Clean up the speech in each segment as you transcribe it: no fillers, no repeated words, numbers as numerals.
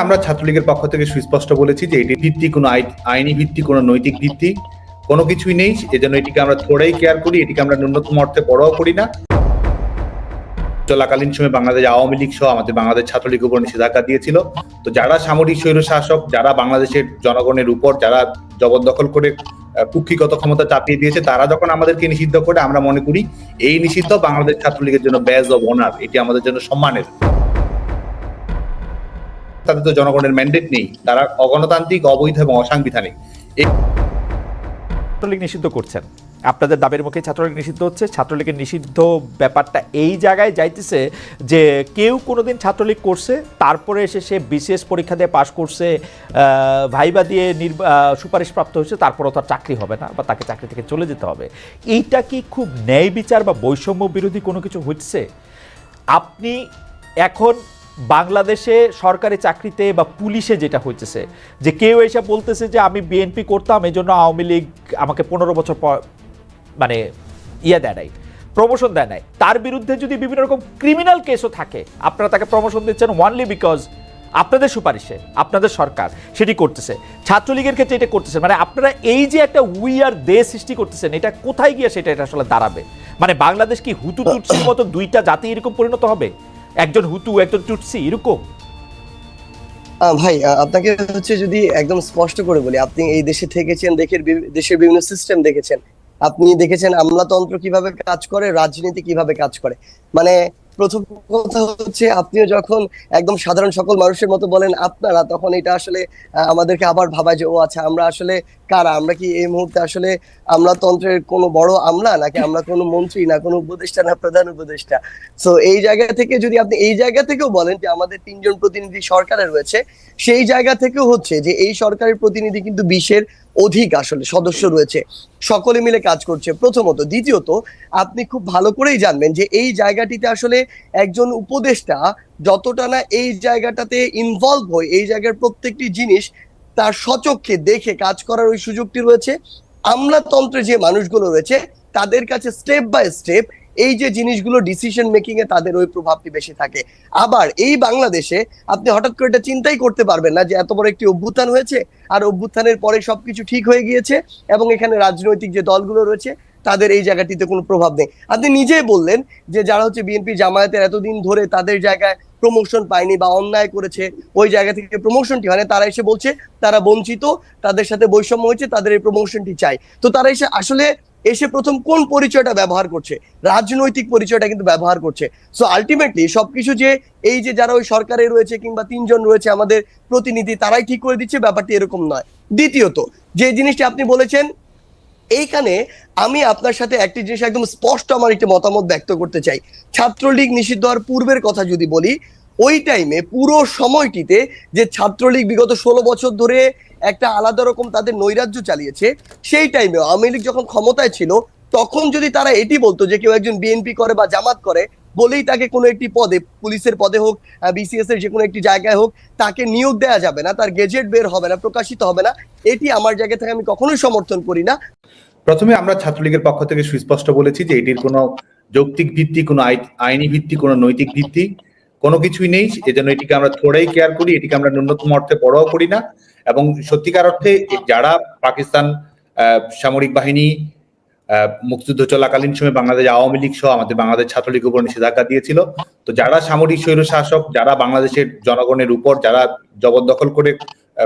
আমরা ছাত্রলীগের পক্ষ থেকে সুস্পষ্ট বলেছি যে এটি ভিত্তি কোনো আইনি ভিত্তি, কোনো নৈতিক ভিত্তি কোনো কিছুই নেই। এজন্য এটিকে আমরা থোড়াই কেয়ার করি, এটিকে আমরা ন্যূনতম অর্থে পরোয়া করি না। চলাকালীন সময়ে বাংলাদেশ আওয়ামী লীগ সহ আমাদের বাংলাদেশ ছাত্রলীগ উপর নিষেধাজ্ঞা দিয়েছিল। তো যারা সামরিক স্বৈরশাসক, যারা বাংলাদেশের জনগণের উপর যারা জবরদখল করে কুক্ষিগত ক্ষমতা চাপিয়ে দিয়েছে, তারা যখন আমাদেরকে নিষিদ্ধ করে, আমরা মনে করি এই নিষিদ্ধ বাংলাদেশ ছাত্রলীগের জন্য ব্যাজ অব অনার, এটি আমাদের জন্য সম্মানের। তাদের তো জনগণের ম্যান্ডেট নেই, তারা অগণতান্ত্রিক, অবৈধ এবং অসাংবিধানিক। ছাত্রলীগ নিষিদ্ধ করছেন, আপনাদের দাবির মুখে ছাত্রলীগ নিষিদ্ধ হচ্ছে। ছাত্রলীগের নিষিদ্ধ ব্যাপারটা এই জায়গায় যাইতেছে যে কেউ কোনোদিন ছাত্রলীগ করছে, তারপরে এসে সে বিশেষ পরীক্ষা দিয়ে পাশ করছে, ভাইবা দিয়ে সুপারিশপ্রাপ্ত হয়েছে, তারপরও তার চাকরি হবে না বা তাকে চাকরি থেকে চলে যেতে হবে। এইটা কি খুব ন্যায় বিচার বা বৈষম্য বিরোধী কোনো কিছু হচ্ছে? আপনি এখন বাংলাদেশে সরকারি চাকরিতে বা পুলিশে যেটা হইতেছে যে কেউ এসে বলতেছে যে আমি বিএনপি করতাম, এই জন্য আওয়ামী লীগ আমাকে 15 বছর পর মানে দেয় নাই, প্রমোশন দেয় নাই, তার বিরুদ্ধে যদি বিভিন্ন রকম ক্রিমিনাল কেসও থাকে, আপনারা তাকে প্রমোশন দিচ্ছেন ওয়ানলি বিকজ আপনাদের সুপারিশে আপনাদের সরকার সেটি করতেছে। ছাত্রলীগের ক্ষেত্রে এটা করতেছেন, মানে আপনারা এই যে একটা উইয়ার দেশ সৃষ্টি করতেছেন, এটা কোথায় গিয়ে সেটা এটা আসলে দাঁড়াবে? মানে বাংলাদেশ কি হুতু তুটসির মতো দুইটা জাতি এরকম পরিণত হবে, একজন হুতু একজন টুটসি এরকম? ভাই আপনাকে হচ্ছে যদি একদম স্পষ্ট করে বলি, আপনি এই দেশে থেকেছেন, দেশের বিভিন্ন সিস্টেম দেখেছেন, আপনি দেখেছেন আমলাতন্ত্র কিভাবে কাজ করে, রাজনীতি কিভাবে কাজ করে। মানে প্রথম কথা হচ্ছে আপনিও যখন একদম সাধারণ সকল মানুষের মতো বলেন আপনারা, তখন এটা আসলে আমাদেরকে আবার ভাবায় যে ও আচ্ছা আমরা আসলে কারা, আমরা কি এই মুহূর্তে আসলে আমলাতন্ত্রের কোনো বড় আমলা, নাকি আমরা কোনো মন্ত্রী, না কোনো উপদেষ্টা, না প্রধান উপদেষ্টা। সো এই জায়গা থেকে যদি আপনি এই জায়গা থেকেও বলেন যে আমাদের 3জন প্রতিনিধি সরকারে রয়েছে, সেই জায়গা থেকেও হচ্ছে যে এই সরকারের প্রতিনিধি কিন্তু 20-এর অধিক আসলে সদস্য রয়েছে, সকলে মিলে কাজ করছে প্রথমত। দ্বিতীয়ত আপনি খুব ভালো করেই জানবেন যে এই জায়গাটিতে আসলে একজন উপদেষ্টা যতটা না এই জায়গাটাতে ইনভলভ হয়, এই জায়গার প্রত্যেকটি জিনিস তার স্বচক্ষে দেখে কাজ করার ওই সুযোগটি রয়েছে, আমলাতন্ত্রে যে মানুষগুলো রয়েছে তাদের কাছে স্টেপ বাই স্টেপ এই যে জিনিসগুলো ডিসিশন মেকিং এ তাদের ওই প্রভাবটি বেশি থাকে। আবার এই বাংলাদেশে আপনি হঠাৎ করে এটা চিন্তাই করতে পারবেন না যে এত বড় একটি অভ্যুত্থান হয়েছে আর অভ্যুত্থানের পরে সবকিছু ঠিক হয়ে গিয়েছে এবং এখানে রাজনৈতিক যে দলগুলো রয়েছে তাদের এই জায়গাটিতে কোনো প্রভাব নেই। আপনি নিজেই বললেন যে যারা হচ্ছে বিএনপি জামায়াতের এতদিন ধরে তাদের জায়গায় প্রমোশন পায়নি বা অন্যায় করেছে, ওই জায়গা থেকে প্রমোশনটি হয় না, তারা এসে বলছে তারা বঞ্চিত, তাদের সাথে বৈষম্য হয়েছে, তাদের এই প্রমোশনটি চাই। তো তারা এসে প্রথম কোন পরিচয়টা ব্যবহার করছে? রাজনৈতিক পরিচয়টা কিন্তু ব্যবহার করছে। সো আলটিমেটলি সবকিছু যে এই যে যারা ওই সরকারে রয়েছে কিংবা 3জন রয়েছে আমাদের প্রতিনিধি, তারাই ঠিক করে দিচ্ছে, ব্যাপারটি এরকম নয়। দ্বিতীয়ত যে জিনিসটি আপনি বলেছেন, এইখানে আমি আপনার সাথে একটি জিনিস একদম স্পষ্ট আমার একটি মতামত ব্যক্ত করতে চাই। ছাত্রলীগ নিষিদ্ধ হওয়ার পূর্বের কথা যদি বলি, ওই টাইমে পুরো সময়টিতে যে ছাত্রলীগ বিগত 16 বছর ধরে একটা আলাদা রকম তাদের নৈরাজ্য চালিয়েছে, সেই টাইমে আওয়ামী লীগ যখন ক্ষমতায় ছিল, তখন যদি তারা এটি বলতো যে কেউ একজন বিএনপি করে বা জামাত করে বলেই তাকে কোনো একটি পদে, পুলিশের পদে হোক, বিসিএস এর যে কোনো একটি জায়গায় হোক, তাকে নিয়োগ দেওয়া যাবে না, তার গেজেট বের হবে না, প্রকাশিত হবে না, এটি আমার জায়গা থেকে আমি কখনোই সমর্থন করি না। প্রথমে আমরা ছাত্রলীগের পক্ষ থেকে সুস্পষ্ট বলেছি যে এটির কোনো যৌক্তিক ভিত্তি, কোনো আইনি ভিত্তি, কোনো নৈতিক ভিত্তি কোনো কিছুই নেই। এজন্য এটিকে আমরা থোড়াই কেয়ার করি, এটিকে আমরা ন্যূনতম অর্থে পরোয়া করি না। এবং সত্যিকার অর্থে যারা পাকিস্তান সামরিক বাহিনী মুক্তিযুদ্ধ চলাকালীন সময়ে বাংলাদেশ আওয়ামী লীগ সহ আমাদের বাংলাদেশ ছাত্রলীগ উপর নিষেধাজ্ঞা দিয়েছিল, তো যারা সামরিক স্বৈরশাসক, যারা বাংলাদেশের জনগণের উপর যারা জবরদখল করে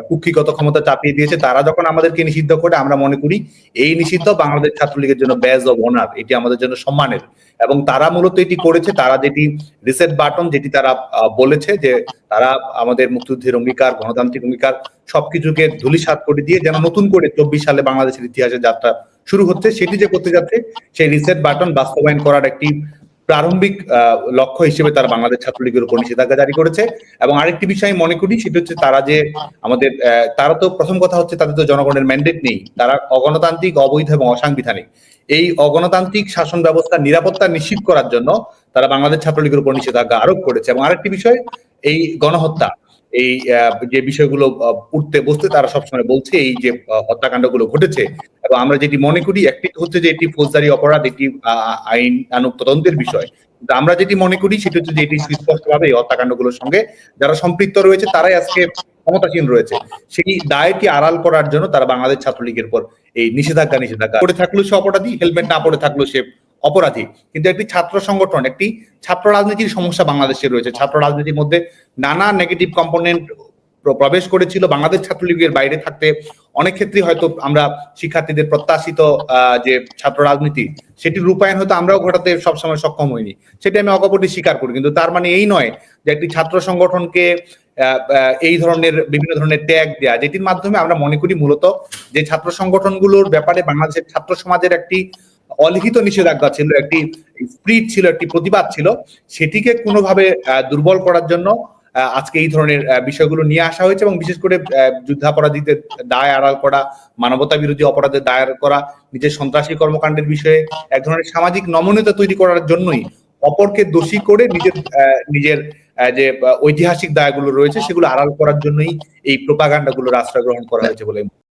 কুক্ষিগত ক্ষমতা চাপিয়ে দিয়েছে, তারা যখন আমাদেরকে নিষিদ্ধ করে, আমরা মনে করি এই নিষিদ্ধ বাংলাদেশ ছাত্রলীগের জন্য ব্যাজ অব অনার, এটি আমাদের জন্য সম্মানের। এবং তারা মূলত এটি করেছে, তারা যেটি রিসেট বাটন, যেটি তারা বলেছে যে তারা আমাদের মুক্তিযুদ্ধের অঙ্গীকার, গণতান্ত্রিক অঙ্গীকার সবকিছুকে ধূলিসাৎ করে দিয়ে যেন নতুন করে 24 সালে বাংলাদেশের ইতিহাসে যাত্রা শুরু হচ্ছে, সেটি যে করতে যাচ্ছে, সেই রিসেট বাটন বাস্তবায়ন করার একটি প্রারম্ভিক লক্ষ্য হিসেবে তারা বাংলাদেশ ছাত্রলীগের উপর নিষেধাজ্ঞা জারি করেছে। এবং আরেকটি বিষয় মনে করি সেটা হচ্ছে তারা যে আমাদের তারা তো প্রথম কথা হচ্ছে তাদের তো জনগণের ম্যান্ডেট নেই, তারা অগণতান্ত্রিক, অবৈধ এবং অসাংবিধানিক। এই অগণতান্ত্রিক শাসন ব্যবস্থার নিরাপত্তা নিশ্চিত করার জন্য তারা বাংলাদেশ ছাত্রলীগের উপর নিষেধাজ্ঞা আরোপ করেছে। এবং আরেকটি বিষয় এই গণহত্যা, এই যে বিষয়গুলো উঠতে বসতে তারা সবসময় বলছে এই যে হত্যাকাণ্ডগুলো ঘটেছে, এবং আমরা যেটি মনে করি একটি হচ্ছে যে এটি ফৌজদারি অপরাধ, একটি আইনানুগ তদন্তের বিষয়, কিন্তু আমরা যেটি মনে করি সেটি হচ্ছে যে এটি সুস্পষ্টভাবে এই হত্যাকাণ্ডগুলোর সঙ্গে যারা সম্পৃক্ত রয়েছে তারাই আজকে ক্ষমতাসীন রয়েছে। সেই দায়টি আড়াল করার জন্য তারা বাংলাদেশ ছাত্রলীগের পর এই নিষেধাজ্ঞা পড়ে থাকলেও সে অপরাধী, হেলমেট না পড়ে থাকলেও সে অপরাধী। কিন্তু একটি ছাত্র সংগঠন, একটি ছাত্র রাজনীতির সমস্যা বাংলাদেশে রয়েছে। ছাত্র রাজনীতির মধ্যে নানা নেগেটিভ কম্পোনেন্ট প্রবেশ করেছিল। বাংলাদেশ ছাত্রলীগের বাইরে থাকতে অনেক ক্ষেত্রে হয়তো আমরা শিক্ষার্থীদের প্রত্যাশিত যে ছাত্র রাজনীতি সেটির রূপায়ণ হয়তো আমরাও ঘটাতে সবসময় সক্ষম হইনি, সেটি আমি অকপটে স্বীকার করি। কিন্তু তার মানে এই নয় যে একটি ছাত্র সংগঠনকে এই ধরনের বিভিন্ন ধরনের ট্যাগ দেয়া, যেটির মাধ্যমে আমরা মনে করি মূলত যে ছাত্র সংগঠনগুলোর ব্যাপারে বাংলাদেশের ছাত্র সমাজের একটি অলিখিত নিষেধাজ্ঞা ছিল, একটি স্পিরিট ছিল, একটি প্রতিবাদ ছিল, সেটিকে কোনোভাবে দুর্বল করার জন্য আজকে এই ধরনের বিষয়গুলো নিয়ে আসা হয়েছে। এবং বিশেষ করে যুদ্ধাপরাধীদের দায় আড়াল করা, মানবতা বিরোধী অপরাধের দায় আড়াল করা, নিজের সন্ত্রাসী কর্মকাণ্ডের বিষয়ে এক ধরনের সামাজিক নমনীয়তা তৈরি করার জন্যই অপরকে দোষী করে নিজের যে ঐতিহাসিক দায়গুলো রয়েছে সেগুলো আড়াল করার জন্যই এই প্রোপাগান্ডাগুলোর আশ্রয় গ্রহণ করা হয়েছে বলে